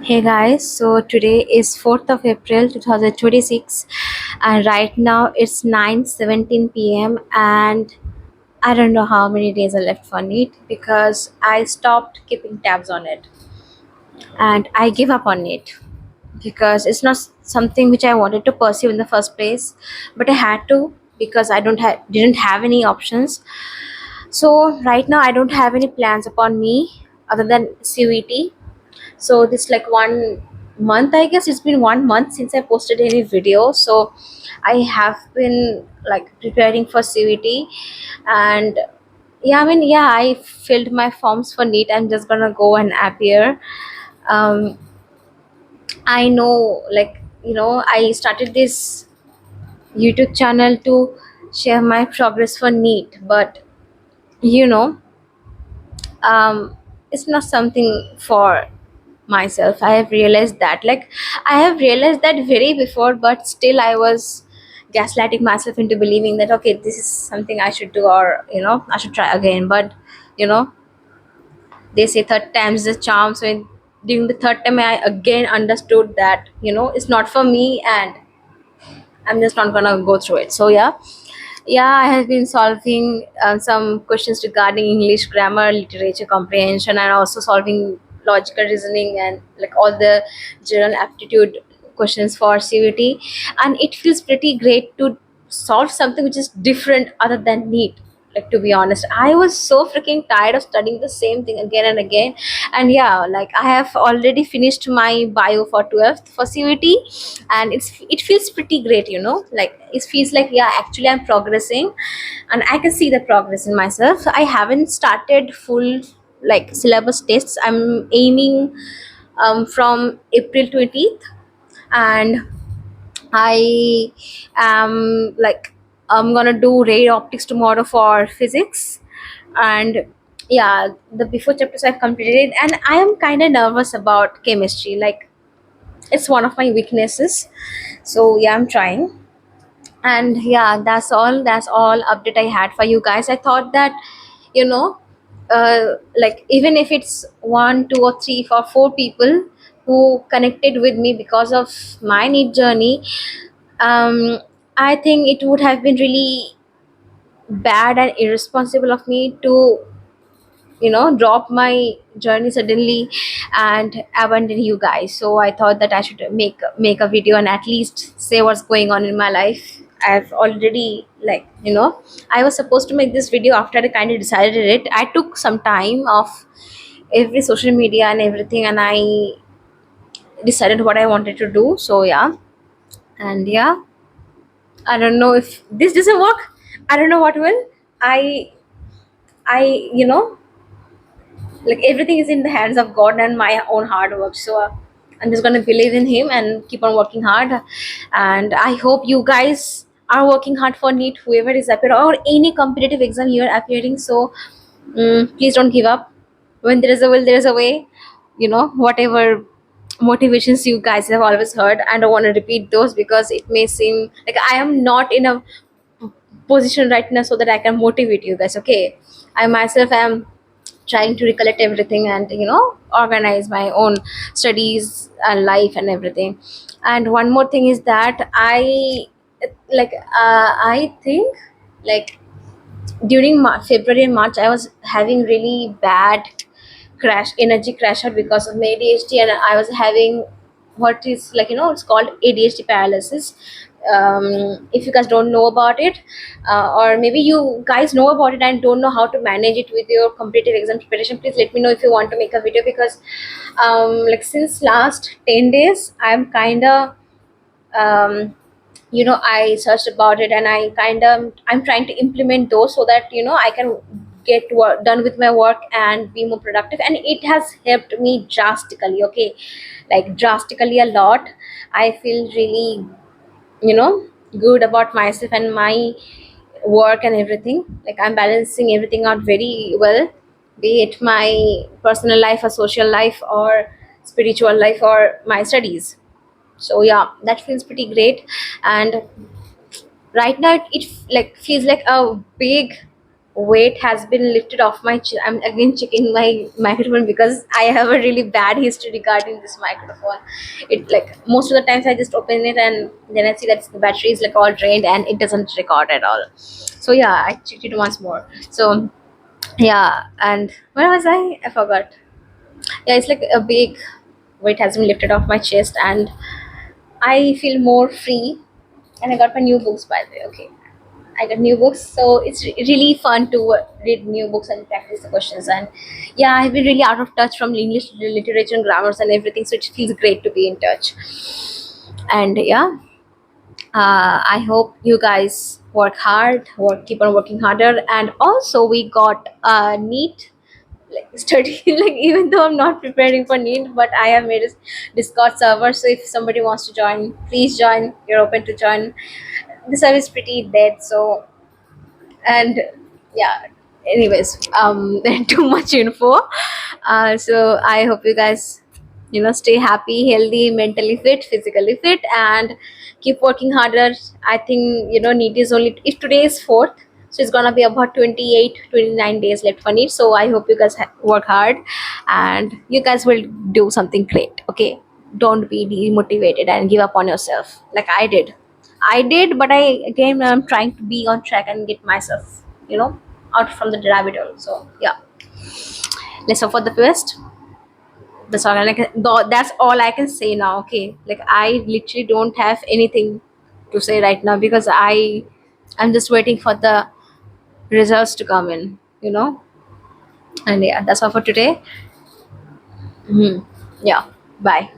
Hey guys, so today is 4th of April 2026 and right now it's 9:17 p.m. and I don't know how many days are left for NEET because I stopped keeping tabs on it and I give up on it because it's not something which I wanted to pursue in the first place, but I had to because I don't have didn't have any options. So right now I don't have any plans upon me other than CVT. So this like 1 month, I guess it's been 1 month since I posted any video. So I have been like preparing for CVT, and yeah, I filled my forms for NEET. I'm just gonna go and appear. um I know, like, I started this YouTube channel to share my progress for NEET, but you know it's not something for myself. I have realized that, like, I have realized that very before, but still I was gaslighting myself into believing that okay, this is something I should do, or I should try again. But you know they say third time's the charm. So during the third time I again understood that it's not for me, and I'm just not gonna go through it. So yeah, I have been solving some questions regarding English grammar, literature comprehension, and also solving logical reasoning and like all the general aptitude questions for CVT. And it feels pretty great to solve something which is different other than NEET. Like, to be honest, I was so freaking tired of studying the same thing again and again. And yeah, like, I have already finished my bio for 12th for CVT, and it feels pretty great, like it feels like, yeah, actually I'm progressing, and I can see the progress in myself. I haven't started full like syllabus tests. I'm aiming from April 20th, and I am like, I'm gonna do ray optics tomorrow for physics. And yeah, the before chapters I've completed, and I am kind of nervous about chemistry. Like, it's one of my weaknesses. So yeah, I'm trying. And yeah, that's all update I had for you guys. I thought that, you know like, even if it's one, two, or three, or four people who connected with me because of my NEET journey, um I think it would have been really bad and irresponsible of me to drop my journey suddenly and abandon you guys. So I thought that I should make a video and at least say what's going on in my life. I've already, like, I was supposed to make this video after I kind of decided it. I took some time off every social media and everything, and I decided what I wanted to do. So yeah, and yeah, I don't know if this doesn't work. I don't know what will. I like, everything is in the hands of God and my own hard work. So I'm just gonna believe in Him and keep on working hard. And I hope you guys are working hard for NEET, whoever is appearing, or any competitive exam you are appearing. So please don't give up. When there is a will, there is a way. Whatever motivations you guys have always heard, I don't want to repeat those because it may seem like I am not in a position right now so that I can motivate you guys. Okay, I myself am trying to recollect everything and organize my own studies and life and everything. And one more thing is that I think, like, during February and March, I was having really bad energy crash out because of my ADHD, and I was having what is, like, it's called ADHD paralysis. If you guys don't know about it, or maybe you guys know about it and don't know how to manage it with your competitive exam preparation, please let me know if you want to make a video, because like, since last 10 days I'm kind of, um, I searched about it, and I'm trying to implement those so that I can get work done with my work and be more productive, and it has helped me drastically. Okay, like, drastically a lot. I feel really, you know good about myself and my work and everything. Like, I'm balancing everything out very well, be it my personal life or social life or spiritual life or my studies. So yeah, that feels pretty great. And right now it like feels like a big weight has been lifted off my I'm again checking my microphone because I have a really bad history regarding this microphone. It like most of the times I just open it and then I see that the battery is like all drained and it doesn't record at all. So yeah, I checked it once more. So yeah, and where was I forgot. Yeah, it's like a big weight has been lifted off my chest and I feel more free. And I got my new books, by the way. Okay, I got new books, so it's really fun to read new books and practice the questions. And yeah, I've been really out of touch from English literature and grammars and everything, so it feels great to be in touch. And yeah, I hope you guys work hard, keep on working harder. And also, we got a neat like study like even though I'm not preparing for NEET, but I have made a Discord server. So if somebody wants to join, please join. You're open to join. The service is pretty dead, so and yeah. Anyways, too much info. So I hope you guys, stay happy, healthy, mentally fit, physically fit, and keep working harder. I think NEET is only if today is fourth, so it's gonna be about 28, 29 days left for NEET. So I hope you guys work hard, and you guys will do something great. Okay, don't be demotivated and give up on yourself like I did. But I'm trying to be on track and get myself, out from the rabbit hole. So yeah, let's hope for the best. That's all I can say now. Okay, like I literally don't have anything to say right now because I'm just waiting for the results to come in. And yeah, that's all for today. Yeah, bye.